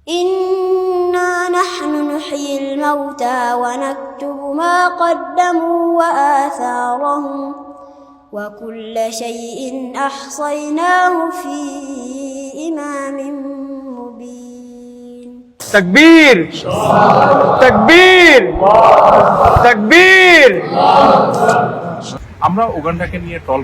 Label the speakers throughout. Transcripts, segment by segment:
Speaker 1: إنا نحن نحيي الموتى ونكتب ما قدموا وآثارهم وكل شيء أحصيناه في إمام مبين
Speaker 2: تكبير تكبير تكبيর।
Speaker 3: আমরা উগান্ডাকে নিয়ে টল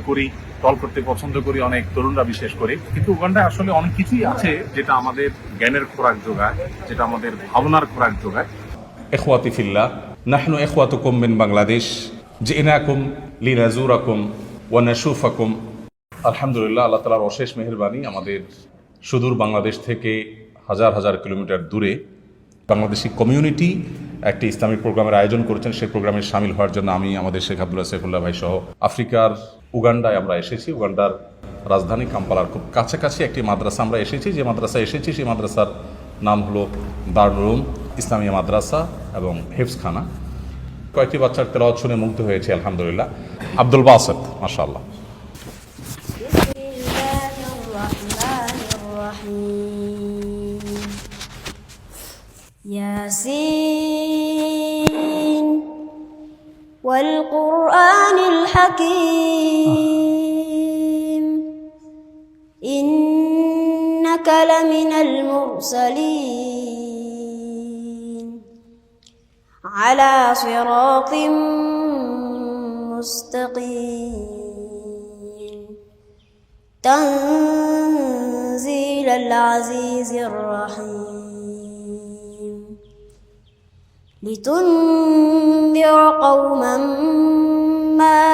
Speaker 3: করতে পছন্দ করি, অনেক তরুণরা বিশেষ করে, কিন্তু উগান্ডায় আসলে অনেক কিছুই আছে যেটা আমাদের জ্ঞানের খোরাক যোগায়, যেটা আমাদের ভাবনার খোরাক যোগায়।
Speaker 4: ইখওয়াতি ফিল্লাহ, নাহনু ইখওয়াতুকুম মিন বাংলাদেশ, জিনাকুম লিনাজুরাকুম ওয়া নাশুফাকুম। আলহামদুলিল্লাহ, আল্লাহ তাআলার অশেষ মেহেরবানি, আমাদের সুদূর বাংলাদেশ থেকে হাজার হাজার কিলোমিটার দূরে বাংলাদেশি কমিউনিটি একটি ইসলামিক প্রোগ্রামের আয়োজন করেছেন। সেই প্রোগ্রামে সামিল হওয়ার জন্য আমি, আমাদের শেখ আব্দুল্লাহ সাইফুল্লাহ ভাই সহ আফ্রিকার উগান্ডায় আমরা এসেছি। উগান্ডার রাজধানী কাম্পালার খুব কাছাকাছি একটি মাদ্রাসা আমরা এসেছি। যে মাদ্রাসায় এসেছি সেই মাদ্রাসার নাম হলো দারুল ইসলামিয়া মাদ্রাসা এবং হেফজখানা। কয়েকটি বাচ্চার তেলাওয়াত শুনে মুগ্ধ হয়েছে আলহামদুলিল্লাহ। আব্দুল বাসেত, মাশাআল্লাহ।
Speaker 1: ياسين والقرآن الحكيم إنك لمن المرسلين على صراط مستقيم تنزيل العزيز الرحيم لتنذر قوما ما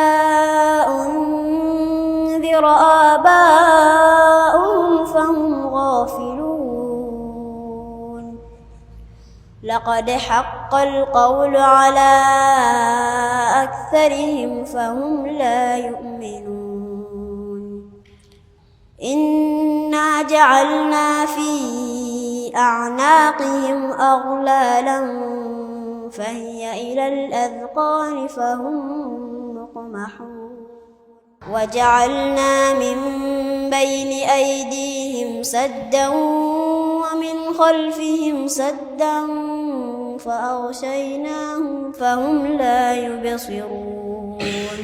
Speaker 1: أنذر آباؤهم فهم غافلون لقد حق القول على أكثرهم فهم لا يؤمنون إنا جعلنا في أعناقهم أغلالا فهي إلى الأذقان فهم مقمحون وجعلنا من بين أيديهم سدا ومن خلفهم سدا فأغشيناهم فهم لا يبصرون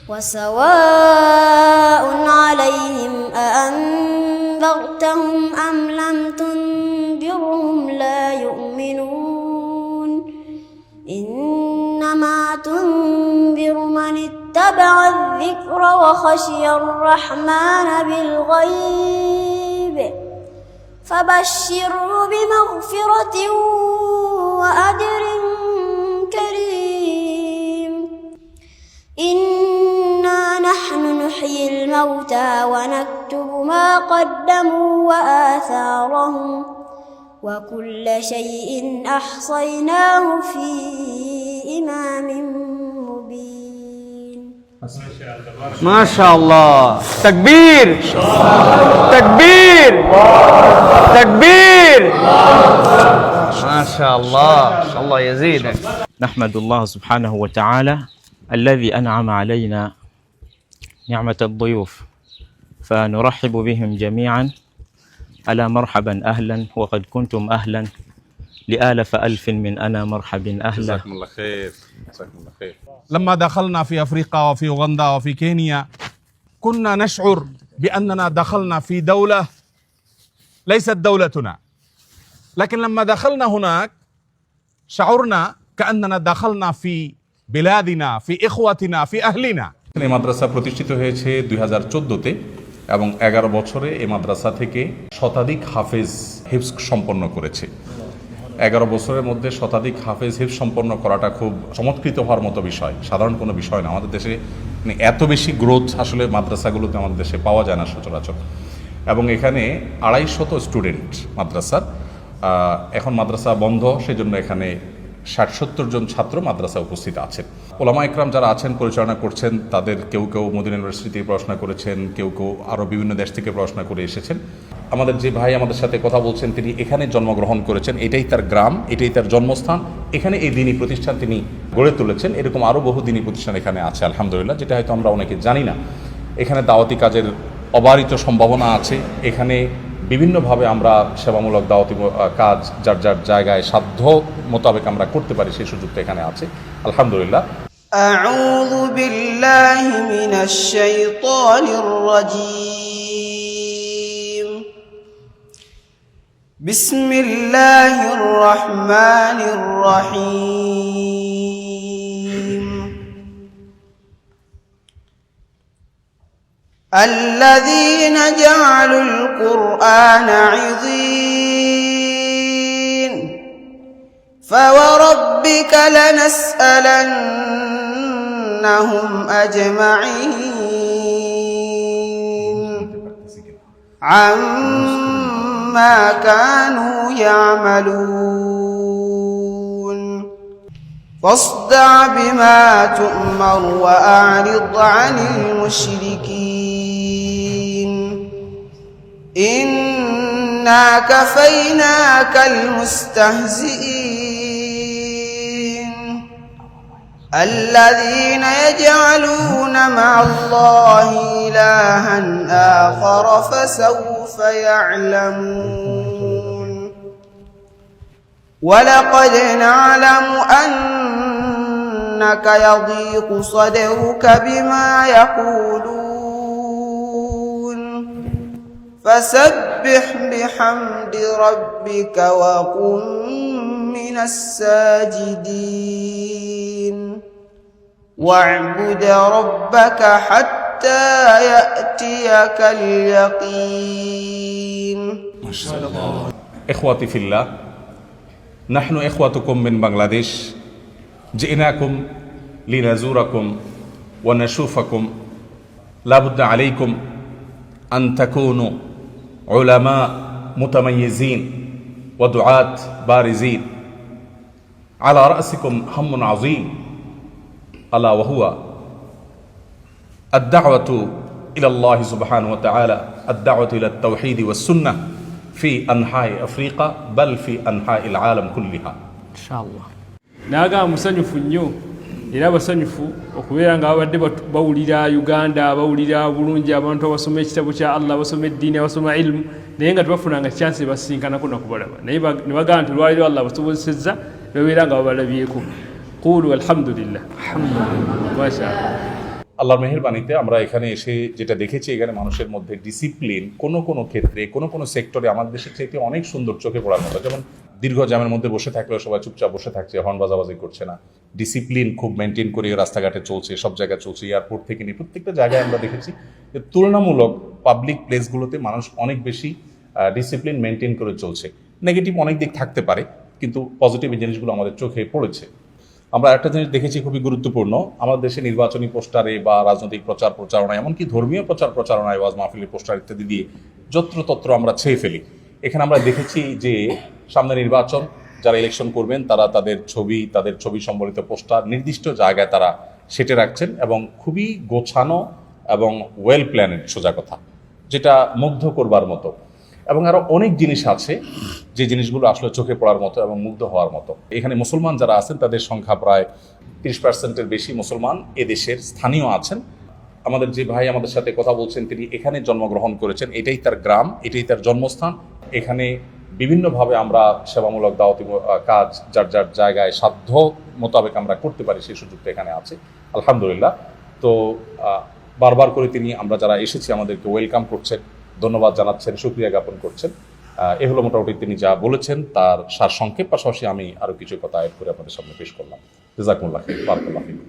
Speaker 1: وسواء عليهم أأنذرتهم أم لم تنذرهم لا يؤمنون إنما تنذر من اتبع الذكر وخشي الرحمن بالغيب فبشره بمغفرة وأجر كريم إنا نحن نحيي الموتى ونكتب ما قدموا وآثارهم وكل شيء أحصيناه في إمام مبين
Speaker 2: ما شاء الله تكبير تكبير تكبير ما شاء الله يزيدك.
Speaker 5: نحمد الله سبحانه وتعالى الذي أنعم علينا نعمة الضيوف فنرحب بهم جميعا ألا مرحبا أهلا وقد كنتم أهلا لآلف ألف من أنا مرحبا أهلا.
Speaker 4: جزاكم الله خير، جزاكم الله خير. لما دخلنا في أفريقيا وفي أوغندا وفي كينيا كنا نشعر بأننا دخلنا في دولة ليست دولتنا، لكن لما دخلنا هناك شعرنا كأننا دخلنا في بلادنا في إخوتنا في أهلنا. এই মাদ্রাসা প্রতিষ্ঠিত হয়েছে 2014-তে এবং 11 বছরে এই মাদ্রাসা থেকে শতাধিক হাফেজ হিফজ সম্পন্ন করেছে। 11 বছরের মধ্যে শতাধিক হাফেজ হিফজ সম্পন্ন করাটা খুব চমৎকৃত হওয়ার মতো বিষয়, সাধারণ কোনো বিষয় না। আমাদের দেশে এত বেশি গ্রোথ আসলে মাদ্রাসাগুলোতে আমাদের দেশে পাওয়া যায় না সচরাচর। এবং এখানে 250 স্টুডেন্ট মাদ্রাসার। এখন মাদ্রাসা বন্ধ, সেজন্য এখানে 60-70 জন ছাত্র মাদ্রাসা উপস্থিত আছেন। ওলামা ইকরাম যারা আছেন, পরিচালনা করছেন, তাদের কেউ কেউ মদিনা ইউনিভার্সিটি থেকে পড়াশোনা করেছেন, কেউ কেউ আরও বিভিন্ন দেশ থেকে পড়াশোনা করে এসেছেন। আমাদের যে ভাই আমাদের সাথে কথা বলছেন, তিনি এখানে জন্মগ্রহণ করেছেন, এটাই তার গ্রাম, এটাই তার জন্মস্থান, এখানে এই দিনী প্রতিষ্ঠান তিনি গড়ে তুলেছেন। এরকম আরও বহু দিনী প্রতিষ্ঠান এখানে আছে আলহামদুলিল্লাহ, যেটা হয়তো আমরা অনেকে জানি না। এখানে দাওয়াতি কাজের অবারিত সম্ভাবনা আছে। এখানে
Speaker 3: বিভিন্নভাবে আমরা সেবামূলক দাওয়াতি কাজ যার যার জায়গায় সাধ্য মোতাবেক আমরা করতে পারি, সেই সুযোগটা এখানে আছে আলহামদুলিল্লাহ।
Speaker 6: أعوذ بالله من الشيطان الرجيم. بسم الله الرحمن الرحيم. الذين جعلوا القرآن عضين فوربك لنسألنهم أجمعين عما كانوا يعملون فاصدع بما تؤمر وأعرض عن المشركين إنا كفيناك المستهزئين الذين يجعلون مع الله إلها آخر فسوف يعلمون ولقد نعلم أنك يضيق صدرك بما يقولون فسبح بحمد ربك وكن من الساجدين واعبد ربك حتى يأتيك اليقين.
Speaker 3: إخواتي في الله، نحن إخوتكم من بنغلاديش، جئناكم لنزوركم ونشوفكم. لا بد عليكم أن تكونوا علماء متميزين ودعاة بارزين. على رأسكم هم عظيم ألا وهو الدعوة إلى الله سبحانه وتعالى، الدعوة إلى التوحيد والسنة في أنحاء أفريقيا بل في أنحاء العالم كلها.
Speaker 2: إن شاء الله.
Speaker 7: naga musanyufu nnyo era basanyufu okubeera nga babadde bawulira Uganda, bawulira bulungi abantu abasoma ekitabo kya Allah, basoma eddiini, abasoma ilmu, naye nga tebafunanga chance basinkanako nakubalaba, naye ne bagamba nti lwaliro Allah basobozesezza babeera nga babalabyeko. Qulu alhamdulillah. মাশাআল্লাহ।
Speaker 3: আল্লাহর মেহেরবানিতে আমরা এখানে এসে যেটা দেখেছি, এখানে মানুষের মধ্যে ডিসিপ্লিন কোনো কোনো ক্ষেত্রে কোনো কোনো সেক্টরে আমাদের দেশের চাইতে অনেক সুন্দর চোখে পড়ার মতো। যেমন দীর্ঘ জ্যামের মধ্যে বসে থাকলেও সবাই চুপচাপ বসে থাকছে, হর্ন বাজাবাজি করছে না, ডিসিপ্লিন খুব মেনটেন করে রাস্তাঘাটে চলছে, সব জায়গায় চলছে, এয়ারপোর্ট থেকে নিয়ে প্রত্যেকটা জায়গায় আমরা দেখেছি যে তুলনামূলক পাবলিক প্লেসগুলোতে মানুষ অনেক বেশি ডিসিপ্লিন মেনটেন করে চলছে। নেগেটিভ অনেক দিক থাকতে পারে, কিন্তু পজিটিভ এই জিনিসগুলো আমাদের চোখে পড়েছে। আমরা একটা জিনিস দেখেছি খুবই গুরুত্বপূর্ণ, আমাদের দেশে নির্বাচনী পোস্টারে বা রাজনৈতিক প্রচার প্রচারণায়, এমনকি ধর্মীয় প্রচার প্রচারণায়, ওয়াজ মাহফিলের পোস্টার ইত্যাদি দিয়ে যত্রতত্র আমরা ছেয়ে ফেলি। এখানে আমরা দেখেছি যে সামনে নির্বাচন, যারা ইলেকশন করবেন তারা তাদের ছবি সম্বলিত পোস্টার নির্দিষ্ট জায়গায় তারা সেটে রাখছেন এবং খুবই গোছানো এবং ওয়েল প্ল্যানেড, সোজা কথা, যেটা মুগ্ধ করবার মতো। এবং আরও অনেক জিনিস আছে যে জিনিসগুলো আসলে চোখে পড়ার মতো এবং মুগ্ধ হওয়ার মতো। এখানে মুসলমান যারা আছেন তাদের সংখ্যা প্রায় 30%-এর বেশি মুসলমান এদেশের স্থানীয় আছেন। আমাদের যে ভাই আমাদের সাথে কথা বলছেন তিনি এখানে জন্মগ্রহণ করেছেন, এটাই তার গ্রাম, এটাই তার জন্মস্থান। এখানে বিভিন্নভাবে আমরা সেবামূলক দাওয়াতি কাজ যার যার জায়গায় সাধ্য মোতাবেক আমরা করতে পারি, সেই সুযোগটা এখানে আছে আলহামদুলিল্লাহ। তো বারবার করে তিনি আমরা যারা এসেছি আমাদেরকে ওয়েলকাম করছেন, ধন্যবাদ জানাচ্ছেন, শুকরিয়া জ্ঞাপন করছেন। এ হলো মোটামুটি তিনি যা বলেছেন তার সারসংক্ষেপ। পাশাপাশি আমি আরও কিছু কথা অ্যাড করে আপনাদের সামনে পেশ করলাম। জাযাকুমুল্লাহ খাইর, বারাকাল্লাহু ফিকুম।